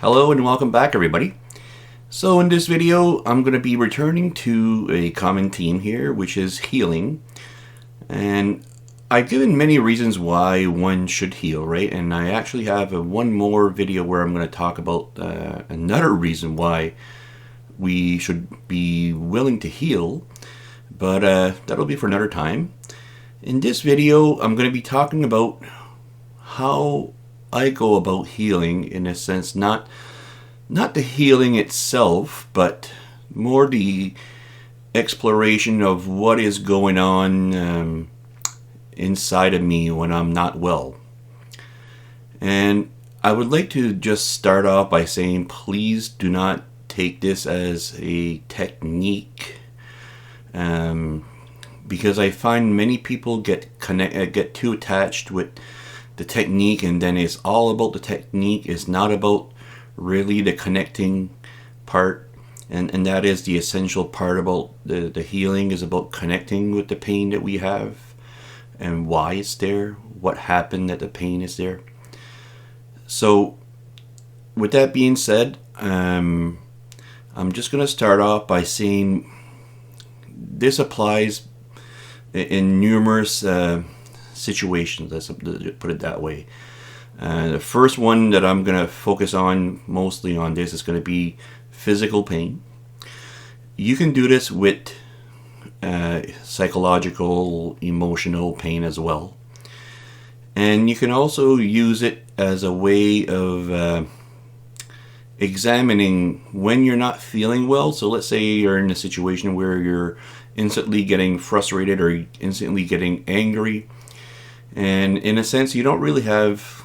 Hello and welcome back, everybody. So in this video I'm going to be returning to a common theme here, which is healing. And I've given many reasons why one should heal, right? And I actually have one more video where I'm going to talk about another reason why we should be willing to heal, but that'll be for another time. In this video I'm going to be talking about how I go about healing, in a sense, not the healing itself, but more the exploration of what is going on inside of me when I'm not well. And I would like to just start off by saying, please do not take this as a technique, because I find many people get too attached with the technique, and then it's all about the technique. It's not about really the connecting part, and that is the essential part about the healing, is about connecting with the pain that we have and why it's there, what happened that the pain is there. So with that being said, I'm just going to start off by saying this applies in numerous situations, let's put it that way. The first one that I'm going to focus on mostly on this is going to be physical pain. You can do this with psychological, emotional pain as well. And you can also use it as a way of examining when you're not feeling well. So let's say you're in a situation where you're instantly getting frustrated or instantly getting angry. And in a sense, you don't really have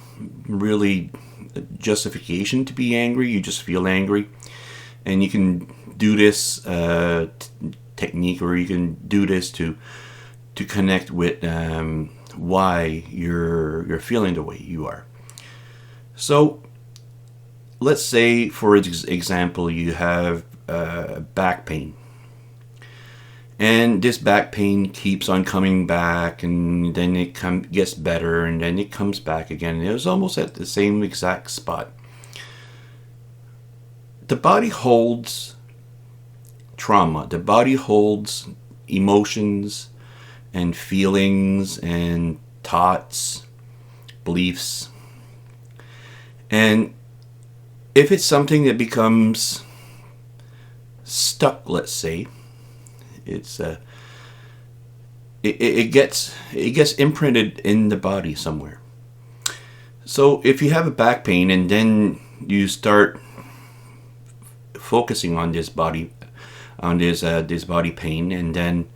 justification to be angry. You just feel angry. And you can do this technique, or you can do this to connect with why you're feeling the way you are. So let's say, for example, you have back pain. And this back pain keeps on coming back, and then it gets better, and then it comes back again. And it was almost at the same exact spot. The body holds trauma. The body holds emotions and feelings and thoughts, beliefs. And if it's something that becomes stuck, let's say, it gets imprinted in the body somewhere. So if you have a back pain and then you start focusing on this body pain, and then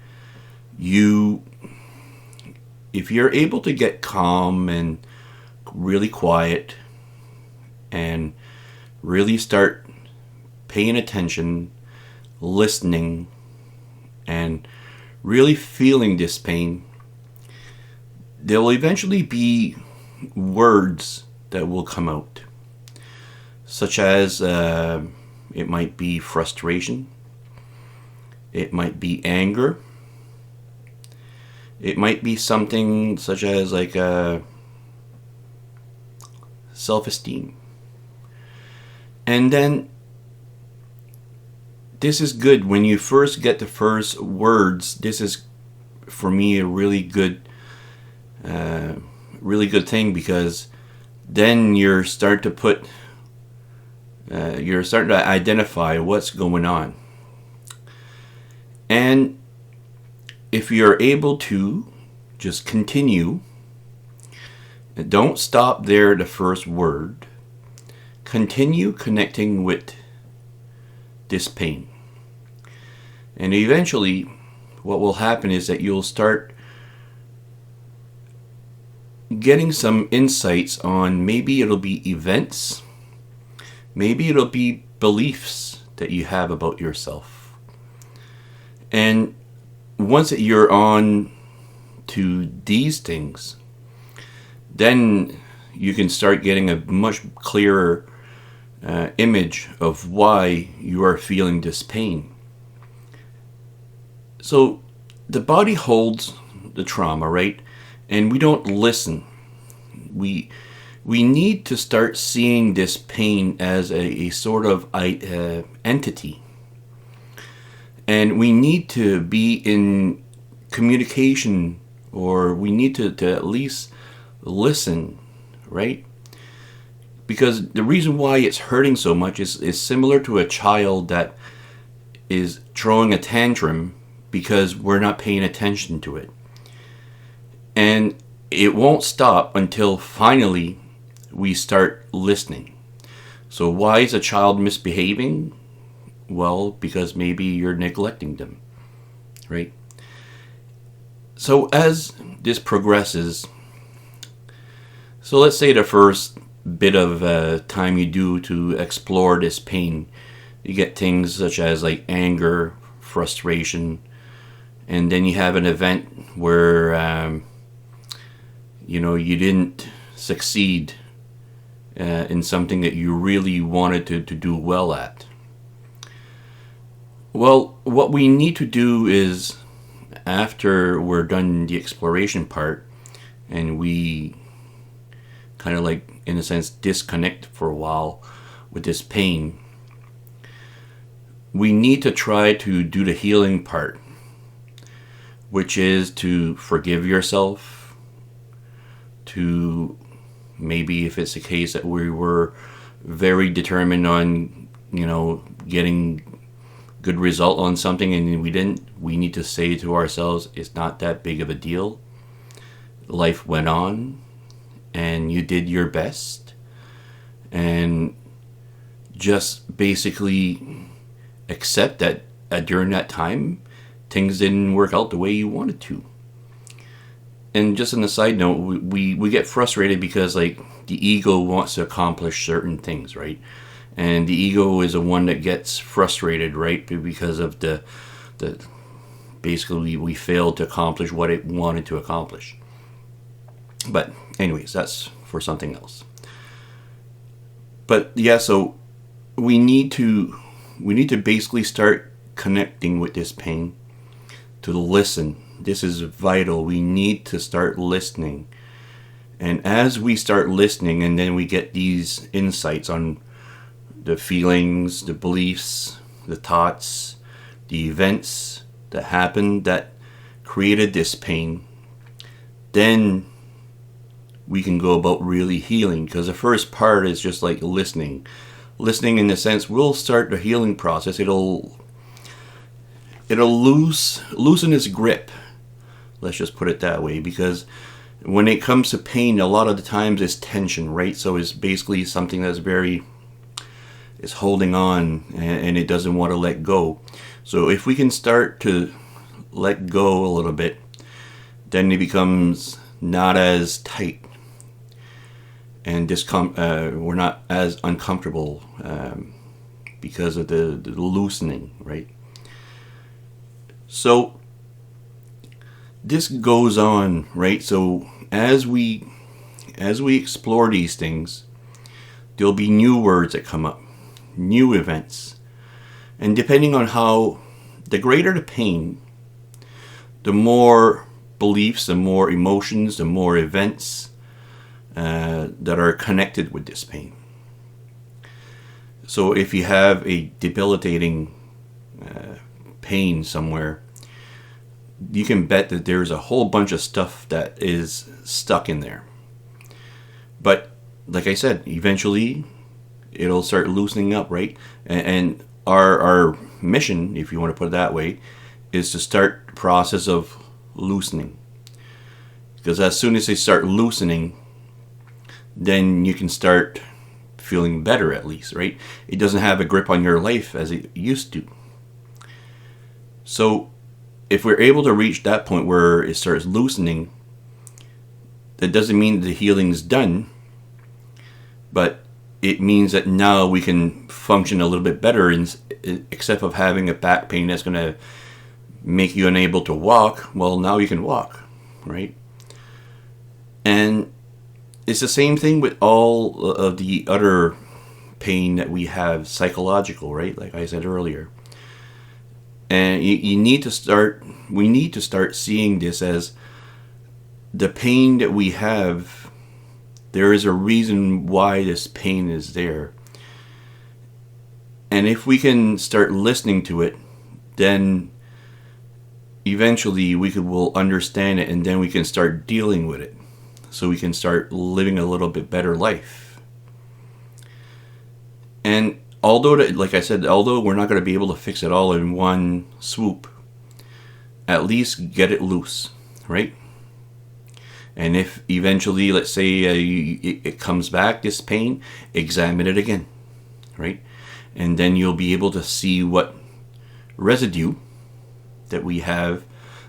if you're able to get calm and really quiet and really start paying attention, listening, and really feeling this pain, there will eventually be words that will come out, such as it might be frustration, it might be anger, it might be something such as like self-esteem. And then this is good when you first get the first words. This is, for me, a really good thing, because then you're starting to identify what's going on. And if you're able to just continue, don't stop there at the first word. Continue connecting with this pain. And eventually what will happen is that you'll start getting some insights on, maybe it'll be events, maybe it'll be beliefs that you have about yourself. And once that you're on to these things, then you can start getting a much clearer image of why you are feeling this pain. So the body holds the trauma, right? And we don't listen. We we need to start seeing this pain as a sort of entity. And we need to be in communication, or we need to at least listen, right? Because the reason why it's hurting so much is similar to a child that is throwing a tantrum because we're not paying attention to it. And it won't stop until finally we start listening. So why is a child misbehaving? Well, because maybe you're neglecting them, right? So as this progresses, so let's say the first bit of time you do to explore this pain, you get things such as like anger, frustration, and then you have an event where you didn't succeed in something that you really wanted to do well at. Well, what we need to do is, after we're done the exploration part and we kind of like, in a sense, disconnect for a while with this pain, we need to try to do the healing part, which is to forgive yourself, to maybe, if it's a case that we were very determined on, getting good result on something and we didn't, we need to say to ourselves, it's not that big of a deal. Life went on and you did your best, and just basically accept that during that time things didn't work out the way you wanted to. And just on a side note, we get frustrated because like the ego wants to accomplish certain things, right? And the ego is the one that gets frustrated, right? Because of the basically we failed to accomplish what it wanted to accomplish. But anyways, that's for something else. But yeah, so we need to basically start connecting with this pain, to listen. This is vital. We need to start listening. And as we start listening, and then we get these insights on the feelings, the beliefs, the thoughts, the events that happened that created this pain, then we can go about really healing. Because the first part is just like listening. Listening, in the sense, we'll start the healing process. It'll loosen its grip. Let's just put it that way. Because when it comes to pain, a lot of the times it's tension, right? So it's basically something that's is holding on and it doesn't want to let go. So if we can start to let go a little bit, then it becomes not as tight, and we're not as uncomfortable because of the loosening, right? So this goes on, right? So as we explore these things, there'll be new words that come up, new events. And depending on how, the greater the pain, the more beliefs, the more emotions, the more events that are connected with this pain. So if you have a debilitating pain somewhere, you can bet that there's a whole bunch of stuff that is stuck in there. But like I said, eventually it'll start loosening up, right? And our mission, if you want to put it that way, is to start the process of loosening. Because as soon as they start loosening, then you can start feeling better, at least, right? It doesn't have a grip on your life as it used to. So if we're able to reach that point where it starts loosening, that doesn't mean the healing's done, but it means that now we can function a little bit better, except of having a back pain that's going to make you unable to walk. Well, now you can walk, right? And it's the same thing with all of the other pain that we have, psychological, right? Like I said earlier. And we need to start seeing this as the pain that we have There is a reason why this pain is there. And if we can start listening to it, then eventually will understand it, and then we can start dealing with it. So we can start living a little bit better life. And although, like I said, although we're not going to be able to fix it all in one swoop, at least get it loose, right? And if eventually, let's say it comes back, this pain, examine it again, right? And then you'll be able to see what residue that we have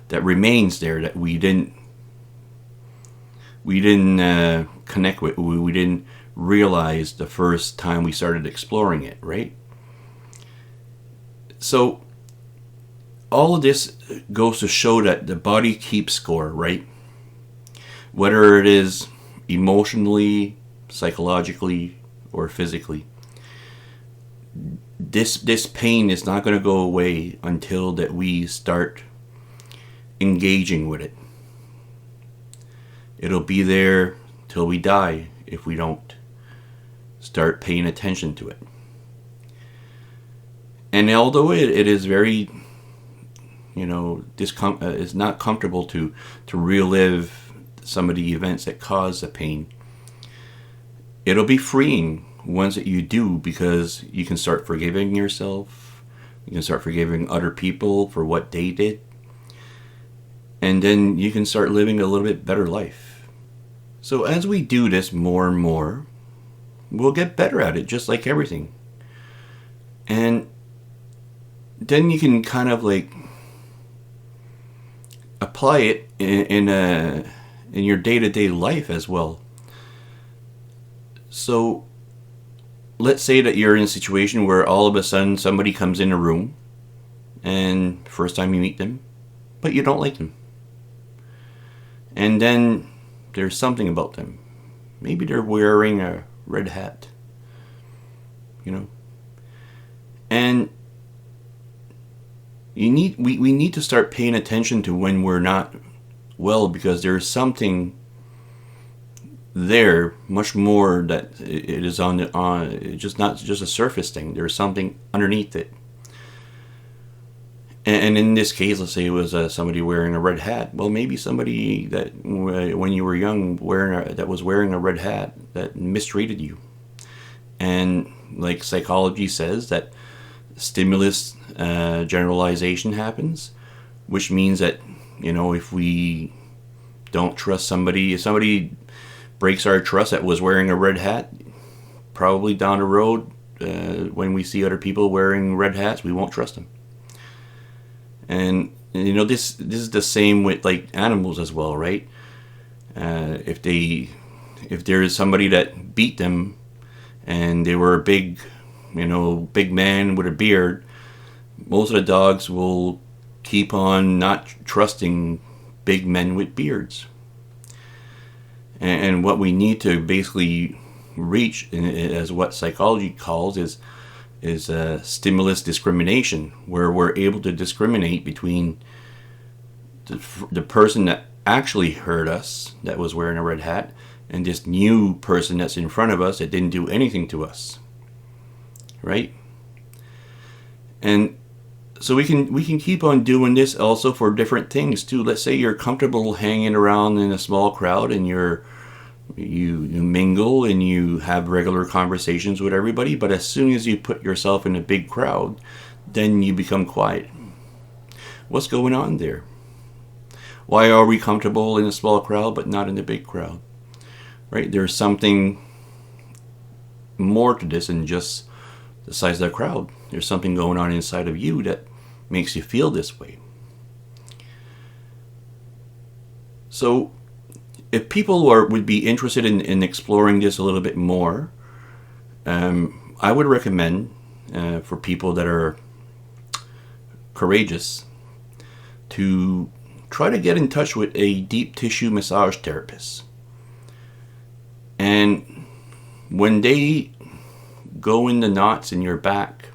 that remains there that we didn't connect with, we didn't realize the first time we started exploring it, right? So all of this goes to show that the body keeps score, right? Whether it is emotionally, psychologically, or physically. This pain is not going to go away until that we start engaging with it. It'll be there till we die if we don't start paying attention to it. And although it is very, it's not comfortable to relive some of the events that cause the pain, it'll be freeing once that you do, because you can start forgiving yourself, you can start forgiving other people for what they did, and then you can start living a little bit better life. So as we do this more and more, we'll get better at it, just like everything. And then you can kind of like apply it in your day-to-day life as well. So let's say that you're in a situation where all of a sudden somebody comes in a room, and first time you meet them, but you don't like them. And then there's something about them. Maybe they're wearing a red hat, and we need to start paying attention to when we're not well, because there's something there, much more that it is just not just a surface thing. There's something underneath it. And in this case, let's say it was somebody wearing a red hat. Well, maybe somebody that when you were young that was wearing a red hat that mistreated you. And like psychology says, that stimulus generalization happens, which means that if we don't trust somebody, if somebody breaks our trust that was wearing a red hat, probably down the road, when we see other people wearing red hats, we won't trust them. And this is the same with like animals as well, right? If there is somebody that beat them and they were a big man with a beard, most of the dogs will keep on not trusting big men with beards. And what we need to basically reach, as what psychology calls, is stimulus discrimination, where we're able to discriminate between the person that actually hurt us, that was wearing a red hat, and this new person that's in front of us that didn't do anything to us, right? And so we can keep on doing this also for different things too. Let's say you're comfortable hanging around in a small crowd, and you mingle and you have regular conversations with everybody, but as soon as you put yourself in a big crowd, then you become quiet. What's going on there? Why are we comfortable in a small crowd but not in the big crowd? Right? There's something more to this than just the size of the crowd. There's something going on inside of you that makes you feel this way. So if people would be interested in exploring this a little bit more, I would recommend for people that are courageous to try to get in touch with a deep tissue massage therapist. And when they go in the knots in your back,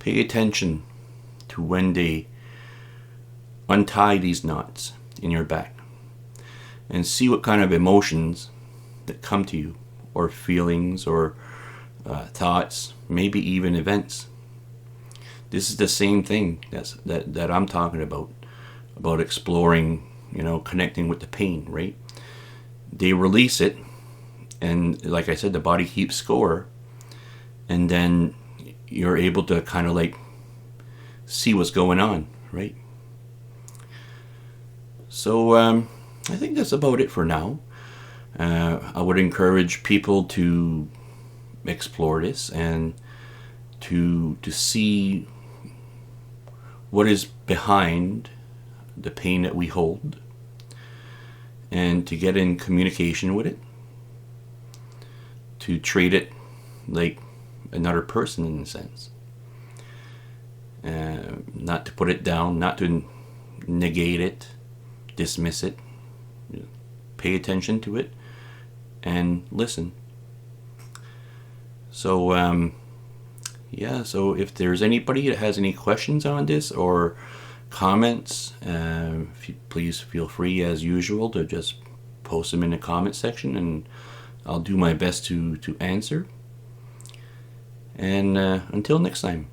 pay attention to when they untie these knots in your back, and see what kind of emotions that come to you, or feelings, or thoughts, maybe even events. This is the same thing that I'm talking about exploring, connecting with the pain, right? They release it, and like I said, the body keeps score, and then you're able to kind of like see what's going on, right? So I think that's about it for now. I would encourage people to explore this and to see what is behind the pain that we hold, and to get in communication with it, to treat it like another person in a sense, not to put it down, not to negate it, dismiss it. Pay attention to it and listen. So so if there's anybody that has any questions on this or comments, please feel free as usual to just post them in the comment section, and I'll do my best to answer. And until next time.